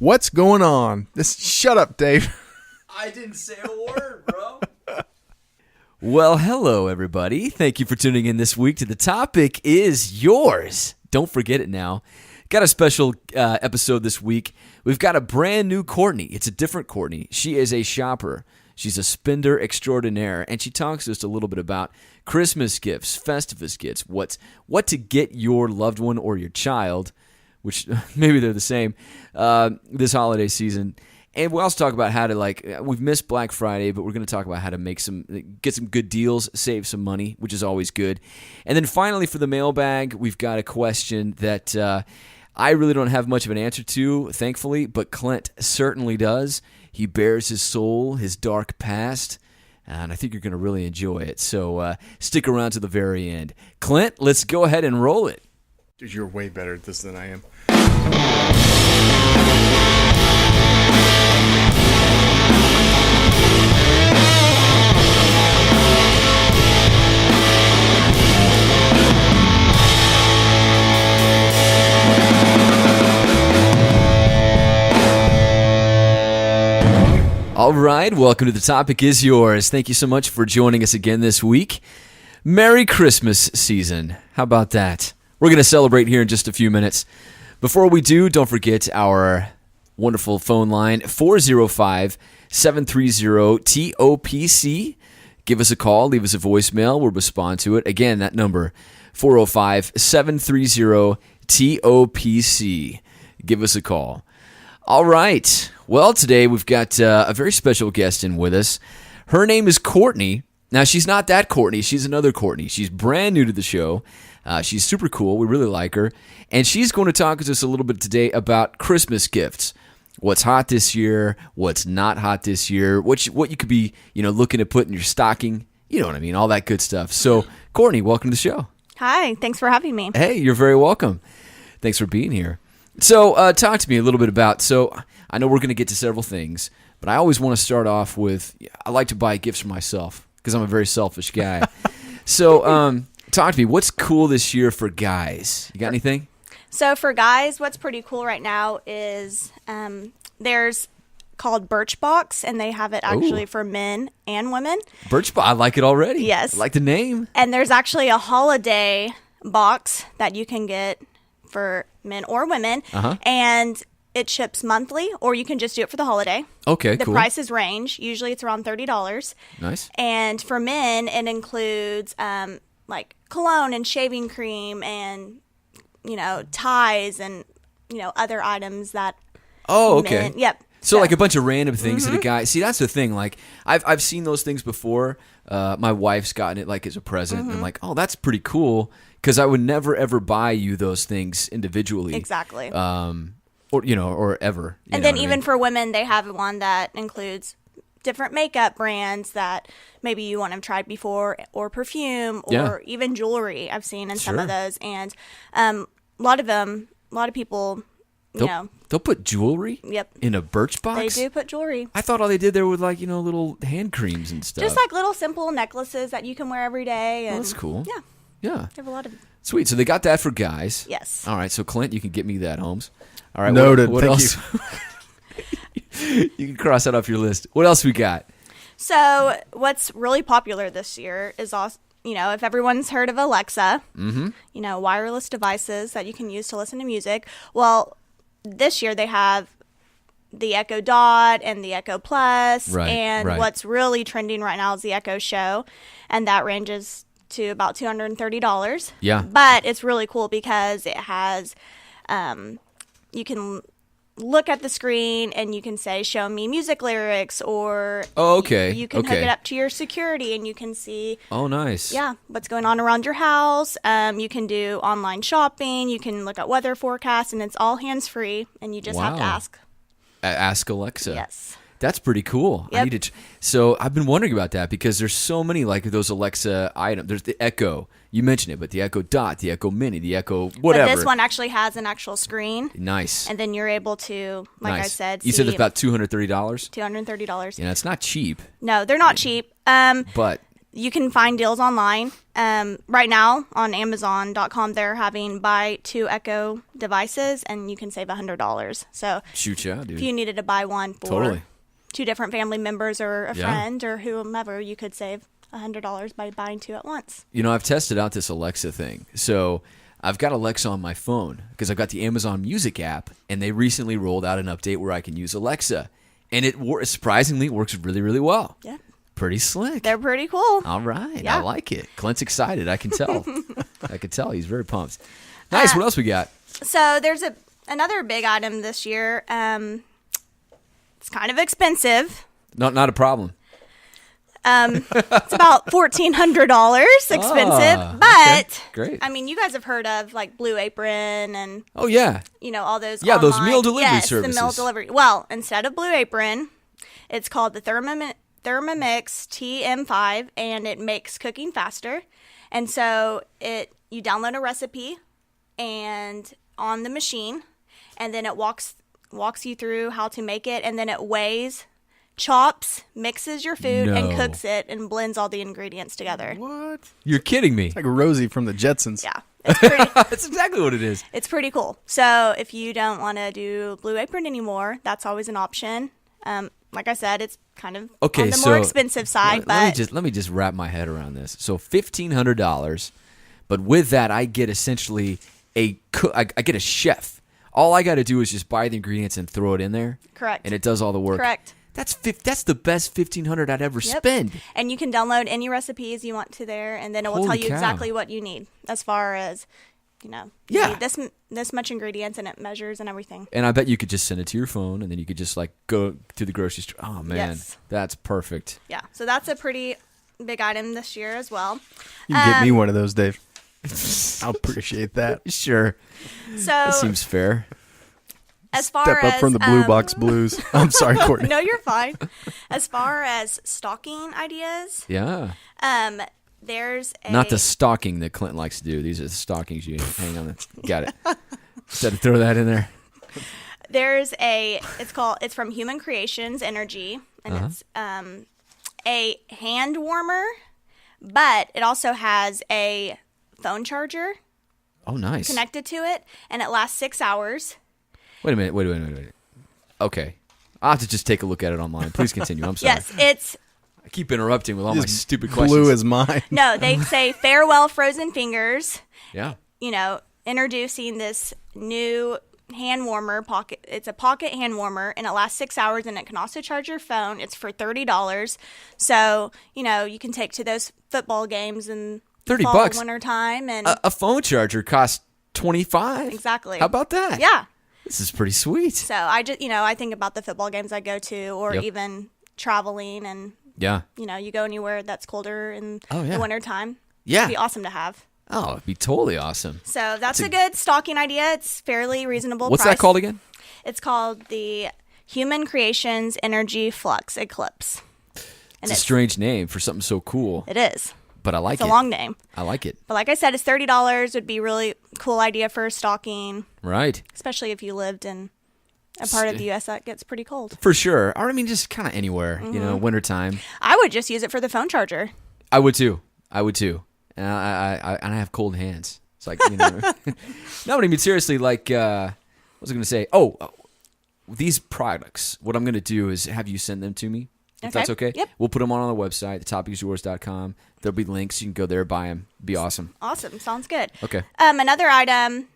What's going on? Shut up, Dave. I didn't say a word, bro. Well, hello, everybody. Thank you for tuning in this week to The Topic Is Yours. Don't forget it now. Got a special episode this week. We've got a brand new Courtney. It's a different Courtney. She is a shopper. She's a spender extraordinaire, and she talks to us a little bit about Christmas gifts, Festivus gifts, what to get your loved one or your child, which maybe they're the same, this holiday season. And we also talk about how to, we've missed Black Friday, but we're going to talk about how to get some good deals, save some money, which is always good. And then finally for the mailbag, we've got a question that I really don't have much of an answer to, thankfully, but Clint certainly does. He bears his soul, his dark past, and I think you're going to really enjoy it. So stick around to the very end. Clint, let's go ahead and roll it. Dude, you're way better at this than I am. All right, welcome to The Topic Is Yours. Thank you so much for joining us again this week. Merry Christmas season. How about that? We're going to celebrate here in just a few minutes. Before we do, don't forget our wonderful phone line, 405-730-TOPC. Give us a call, leave us a voicemail, we'll respond to it. Again, that number, 405-730-TOPC. Give us a call. All right. Well, today we've got a very special guest in with us. Her name is Courtney. Now, she's not that Courtney. She's another Courtney. She's brand new to the show. She's super cool. We really like her. And she's going to talk to us a little bit today about Christmas gifts. What's hot this year, what's not hot this year, what you could be looking to put in your stocking. You know what I mean, all that good stuff. So, Courtney, welcome to the show. Hi, thanks for having me. Hey, you're very welcome. Thanks for being here. So, talk to me a little bit about, I know we're going to get to several things, but I always want to start off with, I like to buy gifts for myself because I'm a very selfish guy. So, talk to me, what's cool this year for guys? You got anything? So, for guys, what's pretty cool right now is there's called Birchbox, and they have it actually for men and women. Birchbox, I like it already. Yes. I like the name. And there's actually a holiday box that you can get for men or women, and it ships monthly, or you can just do it for the holiday. Okay, the cool. prices range. Usually it's around $30. Nice. And for men, it includes like cologne and shaving cream and, ties and, other items that men, yep. So like a bunch of random things that a guy... See, that's the thing. Like, I've seen those things before. My wife's gotten it like as a present. And I'm like, oh, that's pretty cool. Because I would never, ever buy you those things individually. Exactly. Or ever. And then even for women, they have one that includes different makeup brands that maybe you wouldn't have tried before, or perfume, or even jewelry I've seen in some of those. And a lot of people... They'll put jewelry in a Birchbox? They do put jewelry. I thought all they did there were little hand creams and stuff. Just like little simple necklaces that you can wear every day. And that's cool. Yeah. Yeah. They have a lot of... Sweet. So they got that for guys. Yes. All right. So Clint, you can get me that, Holmes. All right. Noted. What Thank else? You can cross that off your list. What else we got? So what's really popular this year is also... if everyone's heard of Alexa, wireless devices that you can use to listen to music. Well, this year they have the Echo Dot and the Echo Plus, and what's really trending right now is the Echo Show, and that ranges to about $230. Yeah. But it's really cool because it has, you can look at the screen and you can say, show me music lyrics, or you can hook it up to your security and you can see what's going on around your house. You can do online shopping, you can look at weather forecasts, and it's all hands-free, and you just have to ask Alexa. Yes. That's pretty cool. Yep. I need to. So I've been wondering about that because there's so many like those Alexa items. There's the Echo. You mentioned it, but the Echo Dot, the Echo Mini, the Echo whatever. But this one actually has an actual screen. Nice. And then you're able to, I said, you said it's about $230. $230. Yeah, it's not cheap. No, they're not cheap. But you can find deals online. Right now on Amazon.com, they're having buy 2 Echo devices, and you can save $100. So Shoot ya, dude. if you needed to buy one for Totally. 2 different family members or a Yeah. friend or whomever, you could save $100 by buying 2 at once. You know, I've tested out this Alexa thing. So I've got Alexa on my phone because I've got the Amazon Music app, and they recently rolled out an update where I can use Alexa. And it surprisingly works really, really well. Yeah. Pretty slick. They're pretty cool. All right. Yeah. I like it. Clint's excited. I can tell. I can tell. He's very pumped. Nice. What else we got? So there's another big item this year. It's kind of expensive. Not a problem. It's about $1,400 expensive, but Great. I mean, you guys have heard of like Blue Apron and Oh, yeah. all those. Yeah, those online- meal delivery yes, services. the meal delivery. Well, instead of Blue Apron, it's called the Thermomix TM5, and it makes cooking faster. And so you download a recipe and on the machine, and then it walks you through how to make it, and then it weighs, chops, mixes your food, No. and cooks it and blends all the ingredients together. What? You're kidding me. Like Rosie from the Jetsons. Yeah. It's pretty, That's exactly what it is. it's pretty cool. So if you don't want to do Blue Apron anymore, that's always an option. Like I said, it's kind of Okay, on the so more expensive side, let me just wrap my head around this. So $1,500, but with that, I get essentially I get a chef. All I got to do is just buy the ingredients and throw it in there. Correct. And it does all the work. Correct. That's the best $1,500 I'd ever Yep. spend. And you can download any recipes you want to there, and then it will Holy tell you cow. exactly what you need as far as, you Yeah. need this much ingredients, and it measures and everything. And I bet you could just send it to your phone, and then you could just like go to the grocery store. Oh man, Yes. that's perfect. Yeah, so that's a pretty big item this year as well. You can get me one of those, Dave. I'll appreciate that. Sure, So that seems fair. as far Step up as from the Blue Box Blues. I'm sorry, Courtney. no, you're fine. As far as stocking ideas, Yeah, there's a not the stocking that Clint likes to do. These are the stockings you hang on. Got it. Just had to throw that in there. There's it's from Human Creations Energy, and it's a hand warmer, but it also has a phone charger Oh, nice. connected to it, and it lasts 6 hours. Wait a minute. Wait. Okay, I'll have to just take a look at it online. Please continue. I'm sorry. Yes, it's I keep interrupting with all my Just stupid questions. Blue as mine. no, they say farewell frozen fingers. Yeah. Introducing this new hand warmer pocket. It's a pocket hand warmer, and it lasts 6 hours, and it can also charge your phone. It's for $30. So, you can take to those football games in $30 winter time, and A phone charger costs $25. exactly. How about that? Yeah. This is pretty sweet. So I just, I think about the football games I go to, or Yep. even traveling, and Yeah. you go anywhere that's colder in Oh, yeah. the winter time. Yeah. It'd be awesome to have. Oh, it'd be totally awesome. So that's a good stocking idea. It's fairly reasonable. What's price. that called again? It's called the Human Creations Energy Flux Eclipse. And It's a strange name for something so cool, it is. but I like It's it. a long name. I like it. But like I said, it's $30. Would be a really cool idea for stocking, Right. especially if you lived in a part of the U.S. that gets pretty cold. For sure. Or I mean, just kind of anywhere, Mm-hmm. wintertime. I would just use it for the phone charger. I would too. And I have cold hands. It's like, no, but I mean, seriously, like, what was I going to say? These products, what I'm going to do is have you send them to me. If Okay. that's okay? Yep. We'll put them on our website, thetopichisyours.com. There'll be links. You can go there, buy them. Be awesome. Awesome. Sounds good. Okay. Another item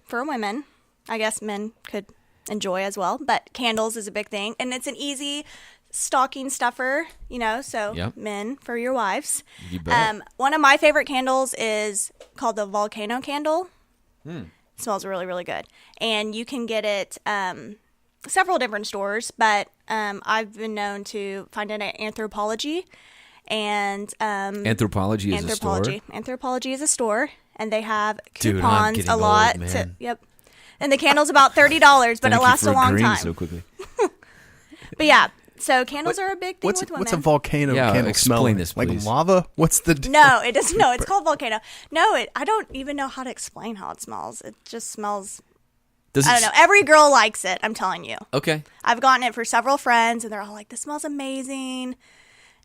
for women, I guess men could enjoy as well, but candles is a big thing. And it's an easy stocking stuffer, so Yep. men for your wives. You bet. One of my favorite candles is called the volcano candle. It smells really, really good. And you can get it several different stores, but I've been known to find it at Anthropology. And Anthropology is a store. Anthropology is a store, and they have Dude, I'm coupons getting a lot. old, man. Yep. And the candle's about $30, but Thank it you lasts for a long agreeing time. so quickly. But yeah, so candles are a big thing with women. What's a volcano Yeah, candle explain smell? this, Like please. lava? What's the deal? No, it doesn't. No, it's called volcano. No, I don't even know how to explain how it smells. It just smells. Does I don't know. Every girl likes it. I'm telling you. Okay. I've gotten it for several friends, and they're all like, "This smells amazing."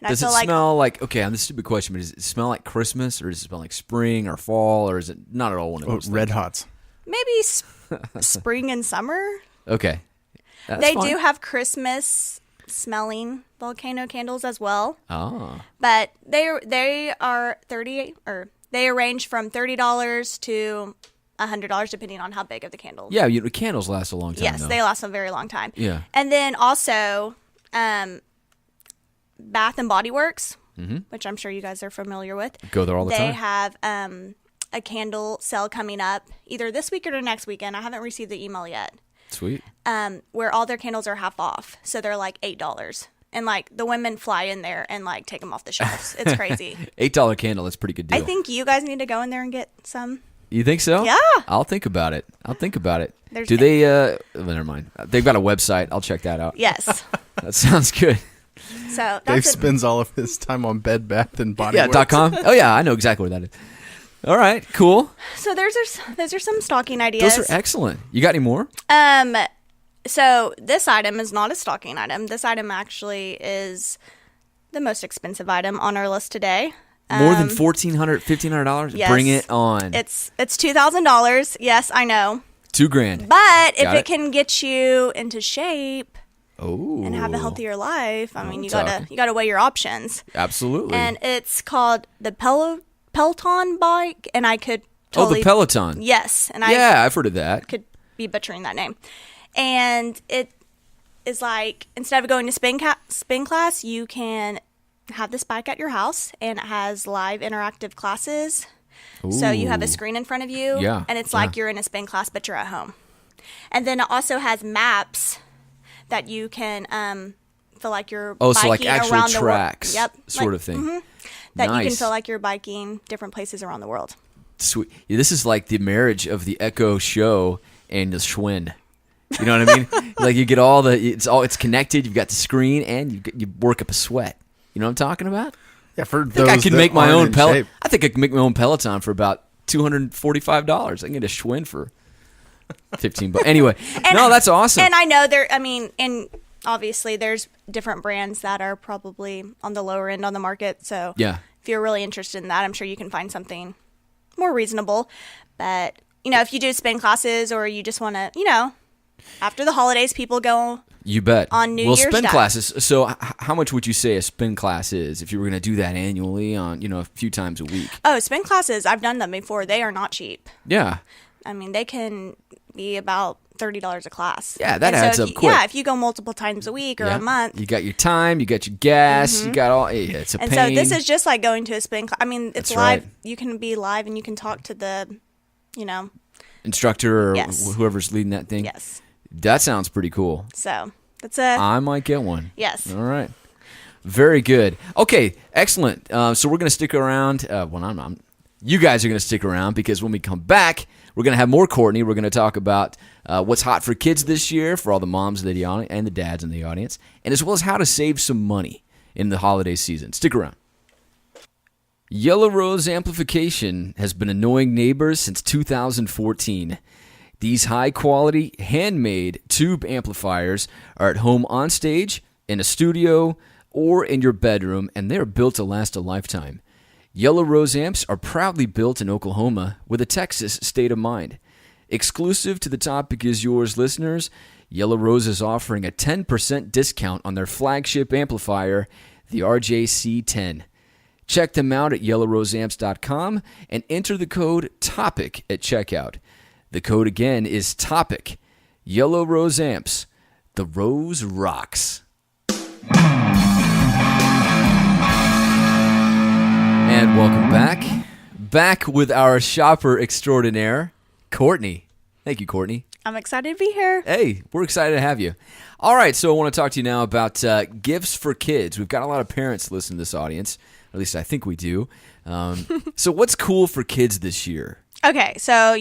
And Does I it feel like smell like, okay, on this stupid question, but does it smell like Christmas or does it smell like spring or fall or is it not at all one of those Red things? Hots. maybe spring and summer. Okay. That's They fine. do have Christmas smelling volcano candles as well, Oh. but they are 30 or they range from $30 to $100 depending on how big of the candle. Yeah, candles last a long time. Yes, though. they last a very long time. Yeah. And then also, Bath and Body Works, which I'm sure you guys are familiar with. Go there all the They time. have a candle sale coming up either this week or next weekend. I haven't received the email yet. Sweet. Where all their candles are half off, so they're like $8, and like the women fly in there and like take them off the shelves. It's crazy. $8 candle, that's a pretty good deal. I think you guys need to go in there and get some. You think so? Yeah. I'll think about it. There's- Do they, never mind. They've got a website. I'll check that out. Yes. That sounds good. So Dave that's it. spends all of his time on Bed Bath and Body Yeah, Works. .com. Oh, yeah, I know exactly what that is. All right, cool. So those are some stocking ideas. Those are excellent. You got any more? So this item is not a stocking item. This item actually is the most expensive item on our list today. More than $1,400, $1,500? Yes. Bring it on. It's $2,000. Yes, I know. $2,000. But if Got it it. can get you into shape Oh. and have a healthier life, I mean, you talking. gotta weigh your options. Absolutely. And it's called the Peloton bike, and I could oh, totally the Peloton. yes, and Yeah, I've heard of that. could be butchering that name. And it is like, instead of going to spin class, you can have this bike at your house, and it has live interactive classes. So you have a Ooh. screen in front of you, Yeah, and it's like yeah. you're in a spin class, but you're at home. And then it also has maps that you can feel like you're Oh, biking so like actual around the world. tracks Yep, sort like- of thing. that you can Nice. feel like you're biking different places around the world. Sweet. Yeah, this is like the marriage of the Echo Show and the Schwinn. You know what I mean? Like you get it's connected. You've got the screen, and you work up a sweat. You know what I'm talking about? Yeah, for I think I those can that make my aren't own in Peloton. shape. I think I can make my own Peloton for about $245. I can get a Schwinn for $15. Anyway, no, that's awesome. And I know and obviously there's different brands that are probably on the lower end on the market. So Yeah. if you're really interested in that, I'm sure you can find something more reasonable. But, if you do spin classes or you just want to, after the holidays, people go. You bet. On New well, Year's spin Day. classes. So, how much would you say a spin class is if you were going to do that annually on, a few times a week? Oh, spin classes, I've done them before. They are not cheap. Yeah. I mean, they can be about $30 a class. Yeah, that And so adds if up you- quick. Yeah, if you go multiple times a week or Yeah. a month. You got your time, you got your gas, you got all. Yeah, it's a And pain. so this is just like going to a spin class. I mean, it's That's live. right. You can be live and you can talk to the, instructor or Yes. whoever's leading that thing. yes. That sounds pretty cool. So that's a, I might get one. yes. All right. Very good. Okay, excellent. So we're going to stick around. You guys are going to stick around because when we come back, we're going to have more Courtney. We're going to talk about what's hot for kids this year for all the moms and the dads in the audience, and as well as how to save some money in the holiday season. Stick around. Yellow Rose Amplification has been annoying neighbors since 2014. These high-quality, handmade tube amplifiers are at home on stage, in a studio, or in your bedroom, and they are built to last a lifetime. Yellow Rose amps are proudly built in Oklahoma with a Texas state of mind. Exclusive to the Topic Is Yours listeners, Yellow Rose is offering a 10% discount on their flagship amplifier, the RJC10. Check them out at yellowroseamps.com and enter the code TOPIC at checkout. The code again is TOPIC. Yellow Rose Amps. The Rose rocks. And welcome back. Back with our shopper extraordinaire, Courtney. Thank you, Courtney. I'm excited to be here. Hey, we're excited to have you. All right, so I want to talk to you now about gifts for kids. We've got a lot of parents listening to this audience. At least I think we do. So what's cool for kids this year? Okay, so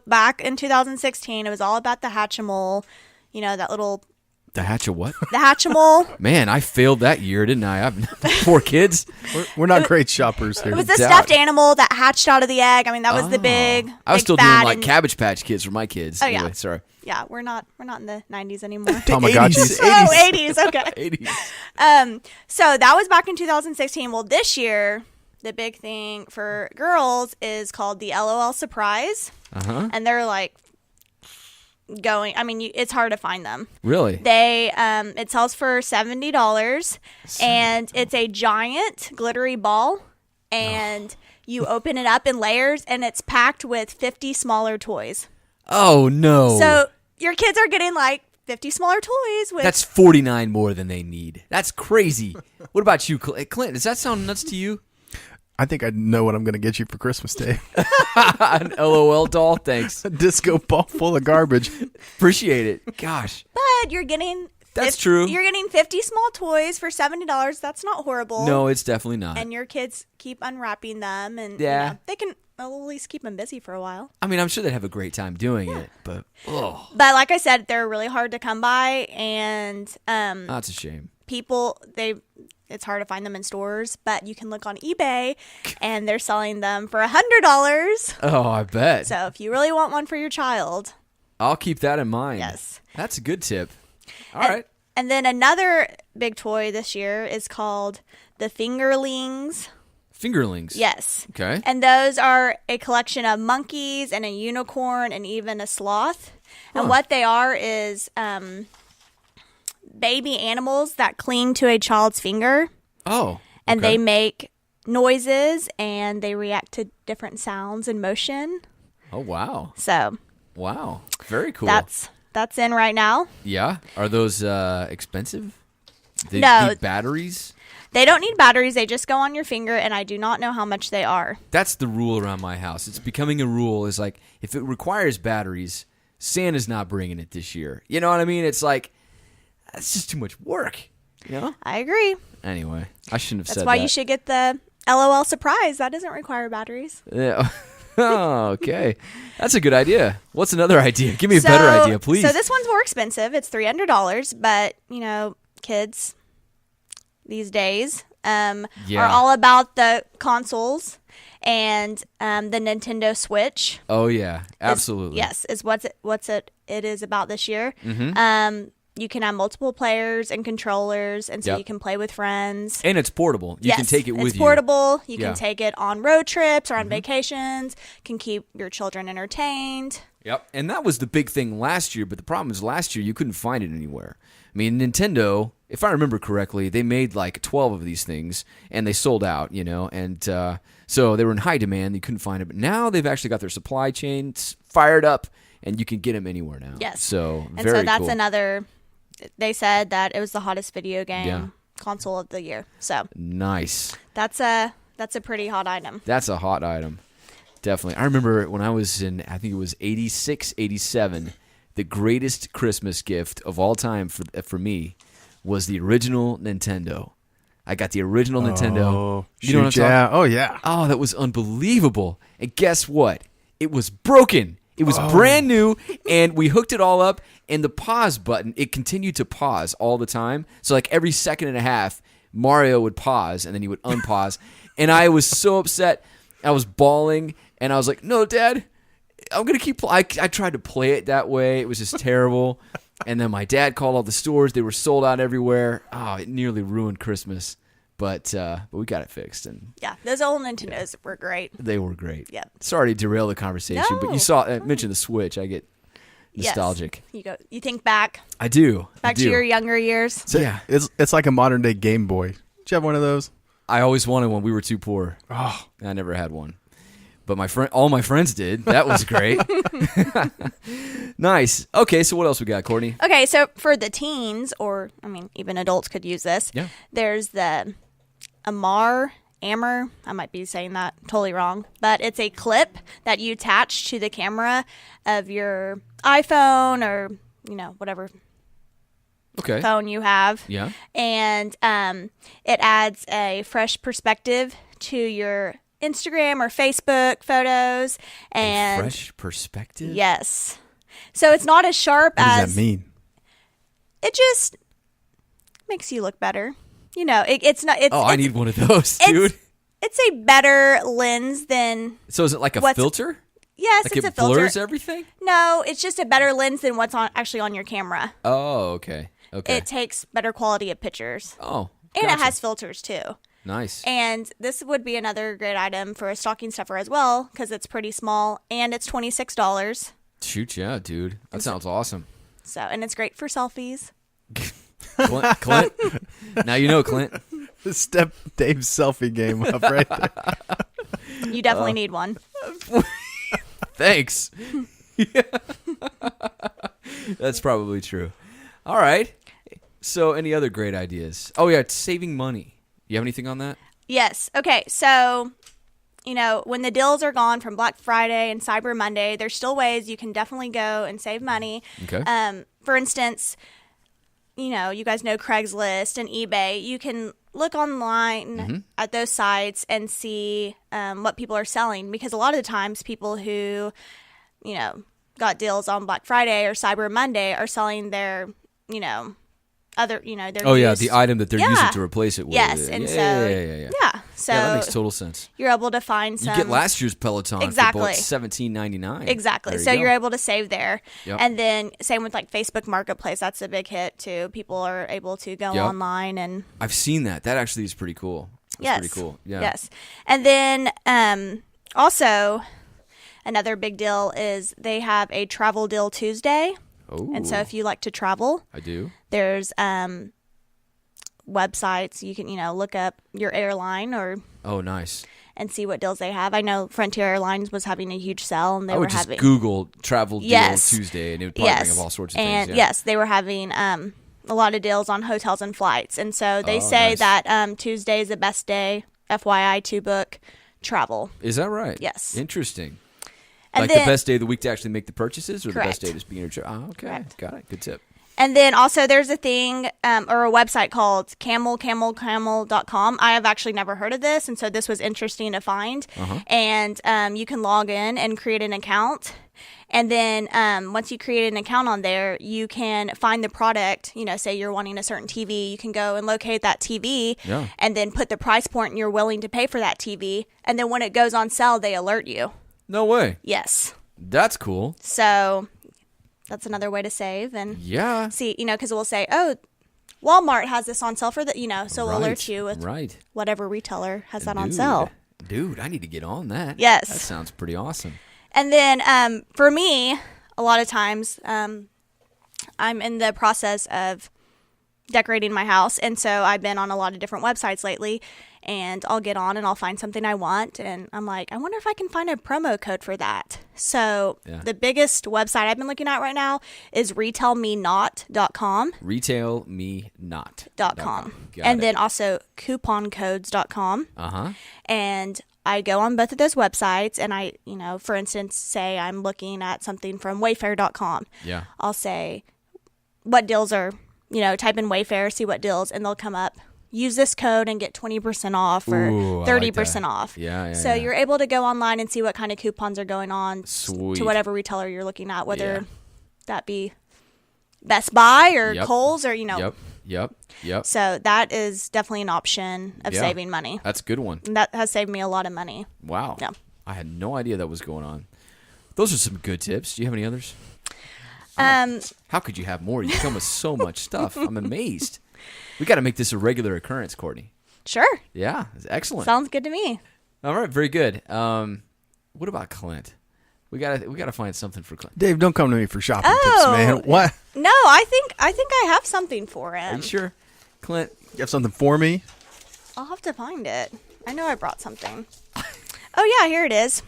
back in 2016, it was all about the Hatchimal, that little The hatch of what? The Hatchimal. Man, I failed that year, didn't I? I've 4 kids. We're not great shoppers here. It was the doubt. stuffed animal that hatched out of the egg. I mean, that was the big. I was big still doing fad like and- Cabbage Patch Kids for my kids. Oh, Anyway, yeah. sorry. Yeah, we're not in the 90s anymore. Tamagotchis. 80s. Oh, 80s. Okay. 80s. So that was back in 2016. Well, this year, the big thing for girls is called the LOL Surprise. Uh-huh. And they're like going, I mean, it's hard to find them. Really? They it sells for $70 and it's a giant glittery ball and you open it up in layers and it's packed with 50 smaller toys. Oh, no. So your kids are getting like 50 smaller toys with That's 49 more than they need. That's crazy. What about you, Clint? Does that sound nuts to you? I think I know what I'm going to get you for Christmas Day. An LOL doll? Thanks. A disco ball full of garbage. Appreciate it. Gosh. but you're getting That's true. You're getting 50 small toys for $70. That's not horrible. No, it's definitely not. And your kids keep unwrapping them and Yeah. they can at least keep them busy for a while. I mean, I'm sure they'd have a great time doing it, but oh, But like I said, they're really hard to come by and that's a shame. it's hard to find them in stores, but you can look on eBay and they're selling them for $100. Oh, I bet. So if you really want one for your child, I'll keep that in mind. yes. That's a good tip. All right. And then another big toy this year is called the Fingerlings. Fingerlings. Yes. Okay. And those are a collection of monkeys and a unicorn and even a sloth. And what they are is baby animals that cling to a child's finger. Oh. And okay. they make noises and they react to different sounds and motion. Oh, wow. So Wow. Very cool. that's in right now. Yeah. Are those expensive? They No. need batteries? They don't need batteries. They just go on your finger, and I do not know how much they are. That's the rule around my house. It's becoming a rule. Is like, if it requires batteries, Santa's not bringing it this year. You know what I mean? It's like, that's just too much work. You know? I agree. Anyway, I shouldn't have That's said why that. you should get the LOL Surprise. That doesn't require batteries. Yeah. Oh, okay. That's a good idea. What's another idea? Give me a better idea, please. So this one's more expensive. It's $300, but, kids these days Yeah. are all about the consoles and the Nintendo Switch. Oh yeah, absolutely. Is what's it is about this year. Mm-hmm. You can have multiple players and controllers, and so Yep. you can play with friends. And it's portable. You can take it with it's you. portable. You Yeah. can take it on road trips or on Mm-hmm. vacations. Can keep your children entertained. Yep. And that was the big thing last year, but the problem is last year you couldn't find it anywhere. I mean, Nintendo, if I remember correctly, they made like 12 of these things and they sold out, and so they were in high demand. You couldn't find it. But now they've actually got their supply chains fired up and you can get them anywhere now. Yes. So, And very so that's cool. another. They said that it was the hottest video game Yeah. console of the year. So Nice. that's a pretty hot item. That's a hot item. Definitely. I remember when I was in, I think it was 86, 87, the greatest Christmas gift of all time for me was the original Nintendo. I got the original Nintendo. Oh, You know what I'm shoot, talking- yeah. Oh, yeah. Oh, that was unbelievable. And guess what? It was broken. It was brand new, and we hooked it all up, and the pause button, it continued to pause all the time. So, like, every second and a half, Mario would pause, and then he would unpause. And I was so upset. I was bawling, and I was like, no, Dad, I'm going to keep I tried to play it that way. It was just terrible. And then my dad called all the stores. They were sold out everywhere. Oh, it nearly ruined Christmas. But we got it fixed, and Yeah, those old Nintendos were great. they were great. Yep. Sorry to derail the conversation, but No. you saw mentioned the Switch. I get nostalgic. Yes. You think back I do. to your younger years. So Yeah. It's like a modern day Game Boy. Did you have one of those? I always wanted one. We were too poor. Oh, I never had one. But all my friends did. That was great. Nice. Okay, so what else we got, Courtney? Okay, so for the teens, or even adults could use this. Yeah. There's the Amar, I might be saying that totally wrong, but it's a clip that you attach to the camera of your iPhone or whatever Okay. phone you have. Yeah. And it adds a fresh perspective to your Instagram or Facebook photos. And Fresh perspective? yes. So it's not as sharp what as does that mean? it just makes you look better. You know, it's not. It's, I it's, need one of those, dude. It's a better lens than. So is it like a filter? Yes, Like it's it a filter. blurs everything? No, it's just a better lens than what's actually on your camera. Oh, okay. Okay. It takes better quality of pictures. Oh, And gotcha. it has filters too. Nice. And this would be another great item for a stocking stuffer as well because it's pretty small and it's $26. Shoot, yeah, dude. That sounds awesome. So, and it's great for selfies. Clint? Now you know, Clint. Step Dave's selfie game up right there. You definitely need one. Thanks. That's probably true. All right. So, any other great ideas? Oh, yeah, saving money. You have anything on that? Yes. Okay. So, you know, when the deals are gone from Black Friday and Cyber Monday, there's still ways you can definitely go and save money. Okay. For instance, you know, you guys know Craigslist and eBay. You can look online at those sites and see what people are selling because a lot of the times people who, you know, got deals on Black Friday or Cyber Monday are selling their, you know, other, you know, their used, the item that they're using to replace it with. Yes, and so so that makes total sense. you're able to find some. You get last year's Peloton Exactly. for about $17.99. Exactly. There So you you're go. able to save there. Yep. And then same with like Facebook Marketplace. That's a big hit too. People are able to go Yep. online and I've seen that. That actually is pretty cool. That's pretty cool. Yeah. Yes. And then also another big deal is they have a travel deal Tuesday. Oh. And so if you like to travel, I do. there's websites you can, you know, look up your airline or Oh, nice. and see what deals they have. I know Frontier Airlines was having a huge sale and they I were would just having Google travel deal Yes. Tuesday and it would probably bring up all sorts of and things. Yeah. yes, they were having a lot of deals on hotels and flights. And so they say nice. that Tuesday is the best day, FYI, to book travel. Is that right? Yes. Interesting. And Like then, the best day of the week to actually make the purchases or the Correct. best day to be in your trip? Oh, okay. Correct. Got it. Good tip. And then also there's a thing or a website called camel.com. I have actually never heard of this, and so this was interesting to find. And you can log in and create an account. And then once you create an account on there, you can find the product. You know, say you're wanting a certain TV, you can go and locate that TV Yeah. and then put the price point you're willing to pay for that TV. And then when it goes on sale, they alert you. No way. Yes. That's cool. So that's another way to save and Yeah. see, you know, because we'll say, oh, Walmart has this on sale for the, you know, so we'll alert you with whatever retailer has that on sale. Dude, I need to get on that. Yes. That sounds pretty awesome. And then for me, a lot of times I'm in the process of decorating my house. And so I've been on a lot of different websites lately. And I'll get on and I'll find something I want. And I'm like, I wonder if I can find a promo code for that. So the biggest website I've been looking at right now is retailmenot.com. Retailmenot.com. And then also couponcodes.com. Uh-huh. And I go on both of those websites and I, you know, for instance, say I'm looking at something from wayfair.com. Yeah. I'll say what deals are, you know, type in Wayfair, see what deals, and they'll come up. Use this code and get 20% off or 30% off. Yeah. So you're able to go online and see what kind of coupons are going on Sweet. to whatever retailer you're looking at, whether that be Best Buy or Kohl's or, you know. Yep. So that is definitely an option of saving money. That's a good one. And that has saved me a lot of money. Wow. Yeah. I had no idea that was going on. Those are some good tips. Do you have any others? How could you have more? You come with so much stuff. I'm amazed. We got to make this a regular occurrence, Courtney. Sure. Yeah, it's excellent. Sounds good to me. All right, very good. What about Clint? We gotta find something for Clint. Dave, don't come to me for shopping tips, man. What? No, I think I have something for him. Are you sure, Clint? You have something for me? I'll have to find it. I know I brought something. Oh yeah, here it is.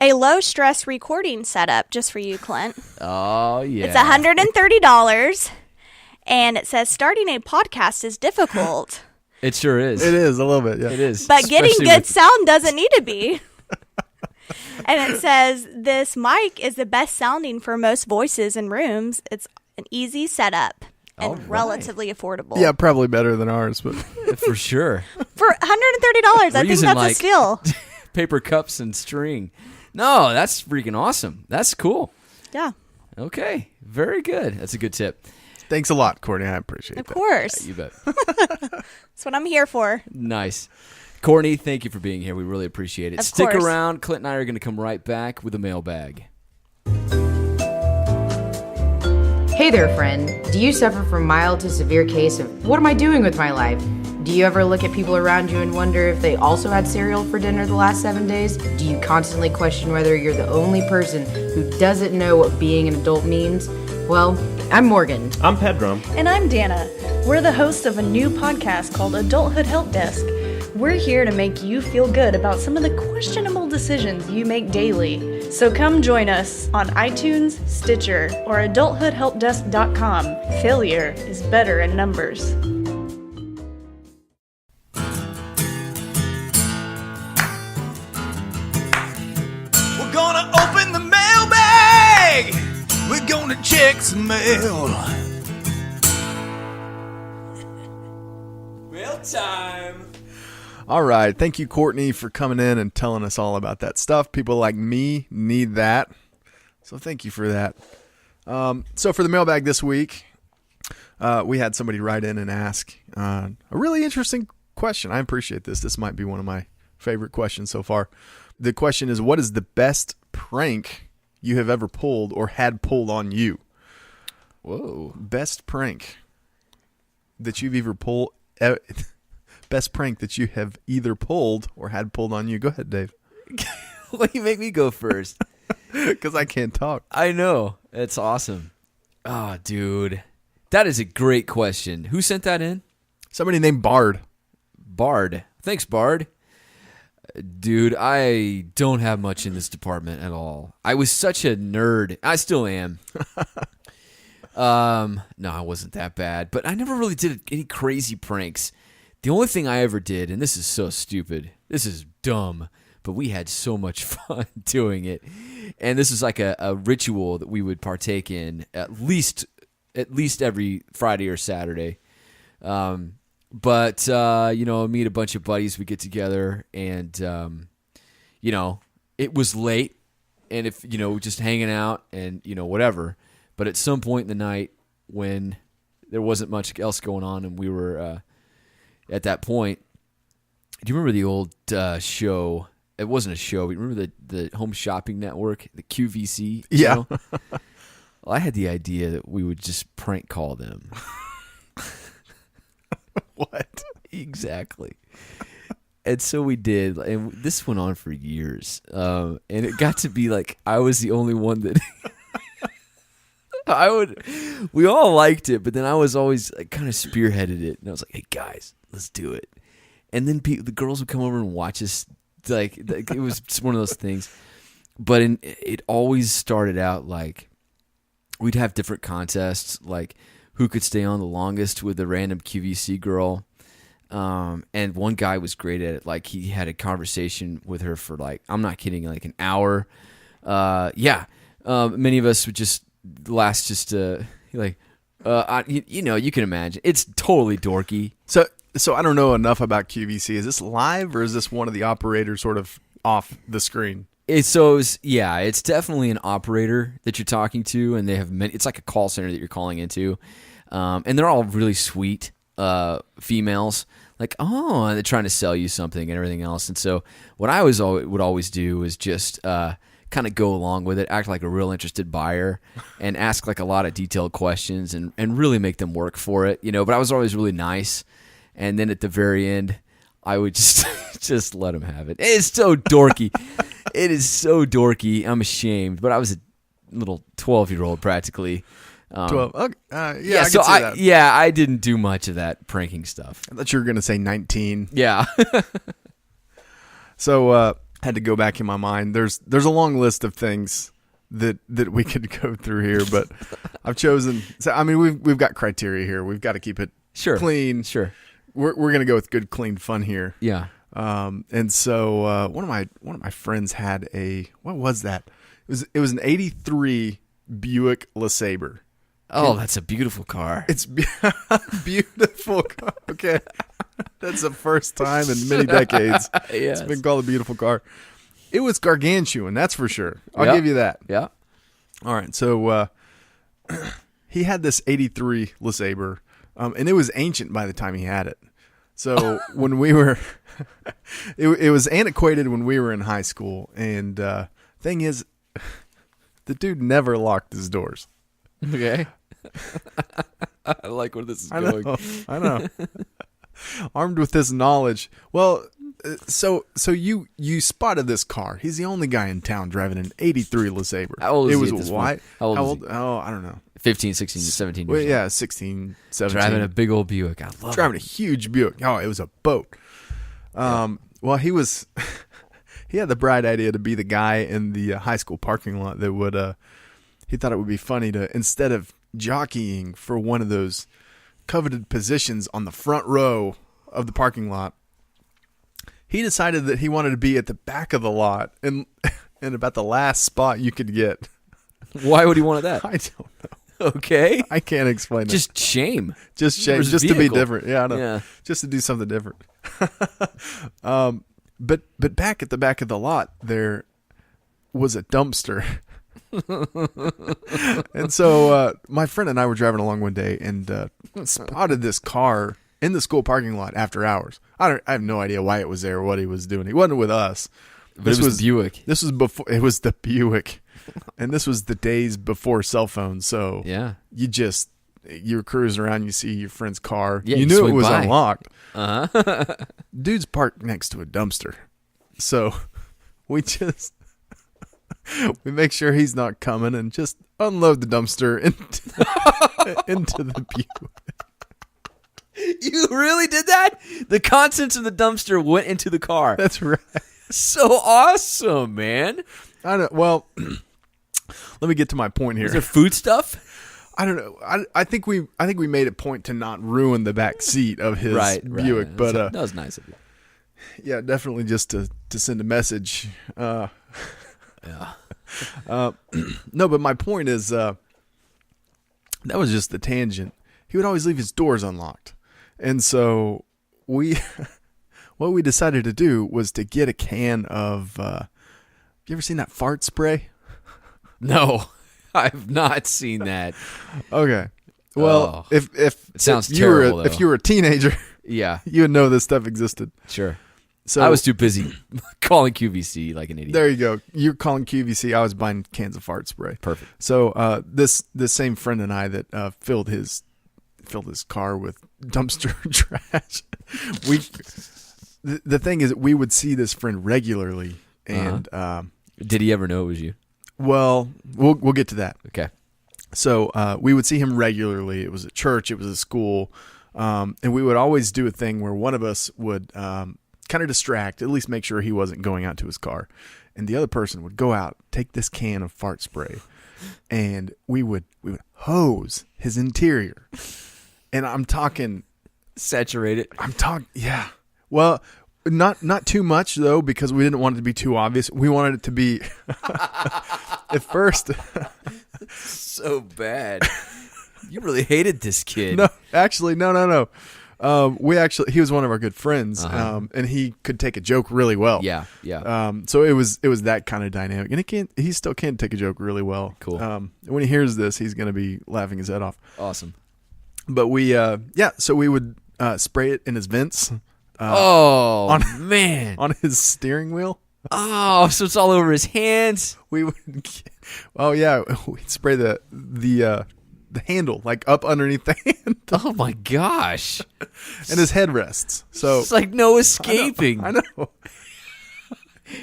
A low stress recording setup just for you, Clint. Oh yeah. It's $130. And it says starting a podcast is difficult. It sure is. It is a little bit. Yeah, It is. But getting Especially good with- sound doesn't need to be. And it says this mic is the best sounding for most voices in rooms. It's an easy setup and All right. relatively affordable. Yeah, probably better than ours, but for sure. For $130, I think using, that's like- a steal. Paper cups and string. No, that's freaking awesome. That's cool. Yeah. Okay, very good. That's a good tip. Thanks a lot, Courtney. I appreciate Of that. course. You bet. That's what I'm here for. Nice. Courtney, thank you for being here. We really appreciate it. Of Stick course. around. Clint and I are going to come right back with a mailbag. Hey there, friend. Do you suffer from mild to severe case of what am I doing with my life? Do you ever look at people around you and wonder if they also had cereal for dinner the last 7 days? Do you constantly question whether you're the only person who doesn't know what being an adult means? Well, I'm Morgan. I'm Pedro. And I'm Dana. We're the hosts of a new podcast called Adulthood Help Desk. We're here to make you feel good about some of the questionable decisions you make daily. So come join us on iTunes, Stitcher, or adulthoodhelpdesk.com. Failure is better in numbers. We're gonna open the mailbag. We're gonna check some mail. Mail time. All right. Thank you, Courtney, for coming in and telling us all about that stuff. People like me need that. So thank you for that. So for the mailbag this week, we had somebody write in and ask a really interesting question. I appreciate this. This might be one of my favorite questions so far. The question is, what is the best prank you have ever pulled or had pulled on you? Whoa. Best prank that you've either pulled... Best prank that you have either pulled or had pulled on you. Go ahead, Dave. Why you make me go first? Because I can't talk. I know. It's awesome. Oh, dude. That is a great question. Who sent that in? Somebody named Bard. Bard. Thanks, Bard. Dude, I don't have much in this department at all. I was such a nerd. I still am. No, I wasn't that bad. But I never really did any crazy pranks. The only thing I ever did, and this is so stupid, this is dumb, but we had so much fun doing it. And this is like a ritual that we would partake in at least every Friday or Saturday. But meet a bunch of buddies, we get together, and, it was late, and if, just hanging out and, whatever. But at some point in the night when there wasn't much else going on and we were... at that point, do you remember the old show? It wasn't a show. But remember the Home Shopping Network, the QVC channel? Yeah. Well, I had the idea that we would just prank call them. What? Exactly. And so we did, and this went on for years. And it got to be like I was the only one that... we all liked it, but then I was always kind of spearheaded it, and I was like, "Hey guys, let's do it." And then the girls would come over and watch us. Like it was just one of those things. But it always started out like we'd have different contests, like who could stay on the longest with a random QVC girl. And one guy was great at it. Like he had a conversation with her for I'm not kidding, like an hour. Many of us would just last you can imagine it's totally dorky. So I don't know enough about QVC. Is this live or is this one of the operators sort of off the screen? It's definitely an operator that you're talking to, and they have it's like a call center that you're calling into, and they're all really sweet females. And they're trying to sell you something and everything else. And so what I would always do is just kind of go along with it, act like a real interested buyer, and ask a lot of detailed questions and really make them work for it, But I was always really nice, and then at the very end, I would just let them have it. It's so dorky. It is so dorky. I'm ashamed, but I was a little 12-year-old practically. 12. Okay. I can so see that. I didn't do much of that pranking stuff. I thought you were going to say 19. Yeah. So had to go back in my mind. There's a long list of things that we could go through here, but I've chosen. So I mean, we've got criteria here. We've got to keep it clean. Sure. We're going to go with good, clean fun here. Yeah. And so one of my friends had what was that? It was an '83 Buick LeSabre. Oh, that's a beautiful car. It's beautiful car. Okay. That's the first time in many decades Yes. it's been called a beautiful car. It was gargantuan, that's for sure. I'll give you that. Yeah. All right. So he had this 83 LeSabre, and it was ancient by the time he had it. So when we were, it was antiquated when we were in high school. And thing is, the dude never locked his doors. Okay. I like where this is going. I know. Armed with this knowledge. Well, so you spotted this car. He's the only guy in town driving an 83 LeSabre. How old is it he was at this white. point? How old is he? Oh, I don't know. 15, 16, 17 Well, years old. yeah, 16, 17. Driving a big old Buick. I love Driving it. a huge Buick. Oh, it was a boat. Well, he was. He had the bright idea to be the guy in the high school parking lot that would. He thought it would be funny to, instead of jockeying for one of those coveted positions on the front row of the parking lot, he decided that he wanted to be at the back of the lot and about the last spot you could get. Why would he want that? I don't know. Okay. I can't explain it. Just shame. Just shame, Versus just to be vehicle. different. Yeah, I know. Yeah. Just to do something different. But back at the back of the lot, there was a dumpster. And so my friend and I were driving along one day and spotted this car in the school parking lot after hours. I have no idea why it was there or what he was doing. He wasn't with us. But it was the Buick. This was before. It was the Buick, and this was the days before cell phones. So Yeah. you were cruising around, you see your friend's car. Yeah, you you knew it swing was by. unlocked. Uh-huh. Dude's parked next to a dumpster. So we make sure he's not coming and just unload the dumpster into the Buick. You really did that? The contents of the dumpster went into the car. That's right. So awesome, man. I don't. Well, let me get to my point here. Is there food stuff? I don't know. I think we made a point to not ruin the back seat of his Buick, but that was nice of you. yeah, definitely just to send a message. Yeah. No, but my point is that was just the tangent. He would always leave his doors unlocked, and so what we decided to do was to get a can of. You ever seen that fart spray? No, I've not seen that. Okay. Well, Oh. if sounds you were terrible, if though. you were a teenager, Yeah, you would know this stuff existed. sure. So I was too busy calling QVC like an idiot. There you go. You're calling QVC. I was buying cans of fart spray. Perfect. So this same friend and I that filled his car with dumpster trash. The thing is, we would see this friend regularly, and Did he ever know it was you? well, we'll get to that. Okay. So we would see him regularly. It was at church. It was at school, and we would always do a thing where one of us would kind of distract, at least make sure he wasn't going out to his car, and the other person would go out, take this can of fart spray, and we would hose his interior. And I'm talking, Saturated. yeah. Well, not too much though, because we didn't want it to be too obvious. We wanted it to be at first. So bad. You really hated this kid. No, actually, no. He was one of our good friends, Uh-huh. and he could take a joke really well. Yeah. So it was that kind of dynamic, and he still can take a joke really well. Cool. When he hears this, he's going to be laughing his head off. Awesome. But so we would spray it in his vents. Man. On his steering wheel. Oh, so it's all over his hands. We would, we'd spray the handle like up underneath the hand, Oh my gosh. and his headrests. So It's like no escaping. I know.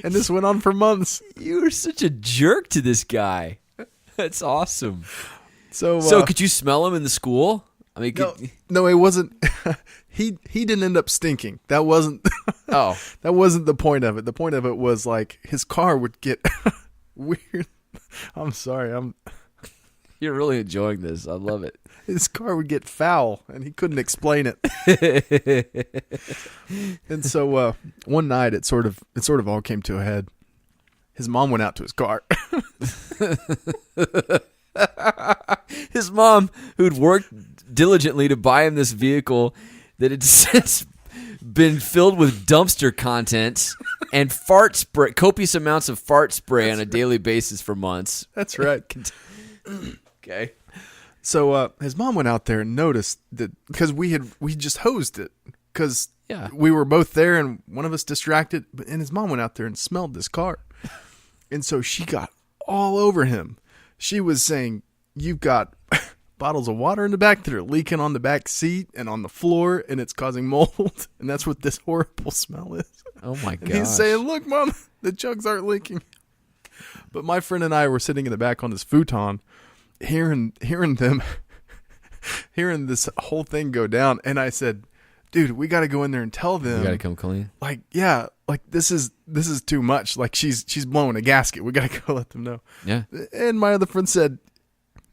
And this went on for months. You were such a jerk to this guy. That's awesome. So Could you smell him in the school? I mean, no, it wasn't. He didn't end up stinking. That wasn't. Oh. That wasn't the point of it. The point of it was like his car would get weird. I'm sorry. You're really enjoying this. I love it. His car would get foul, and he couldn't explain it. And so one night, it sort of all came to a head. His mom went out to his car. His mom, who'd worked diligently to buy him this vehicle that had since been filled with dumpster contents and fart spray, copious amounts of fart spray on a daily basis for months. That's right. Okay. So his mom went out there and noticed that because we just hosed it because we were both there and one of us distracted, and his mom went out there and smelled this car, and so she got all over him. She was saying, "You've got bottles of water in the back that are leaking on the back seat and on the floor, and it's causing mold, and that's what this horrible smell is." Oh my god! He's saying, "Look, Mom, the jugs aren't leaking." But my friend and I were sitting in the back on this futon, hearing this whole thing go down, and I said, "Dude, we got to go in there and tell them. You got to come clean." Like, yeah, like this is too much. Like she's blowing a gasket. We got to go let them know." Yeah. And my other friend said,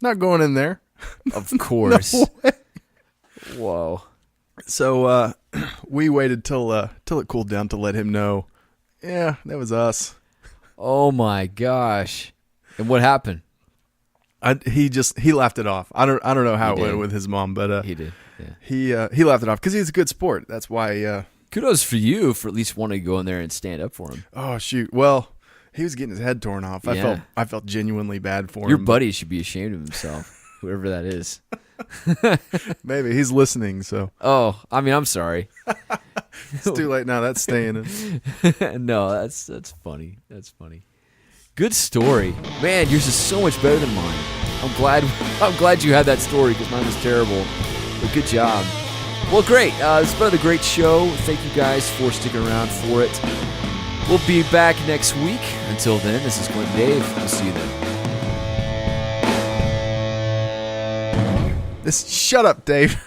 "Not going in there." Of course. No way. Whoa. So we waited till it cooled down to let him know. Yeah, that was us. Oh my gosh! And what happened? He laughed it off. I don't know how He it did. went with his mom, but He did. Yeah. he laughed it off because he's a good sport. That's why. Kudos for you for at least wanting to go in there and stand up for him. Oh shoot! Well, he was getting his head torn off. Yeah. I felt genuinely bad for Your him. buddy should be ashamed of himself, whoever that is. Maybe he's listening, so Oh, I mean, I'm sorry. it's too late now. That's staying in. No, that's funny. That's funny. Good story, man. Yours is so much better than mine. I'm glad you had that story because mine was terrible. But good job. Well, great. It's been another great show. Thank you guys for sticking around for it. We'll be back next week. Until then, this is Clint and Dave. We'll see you then. Shut up, Dave.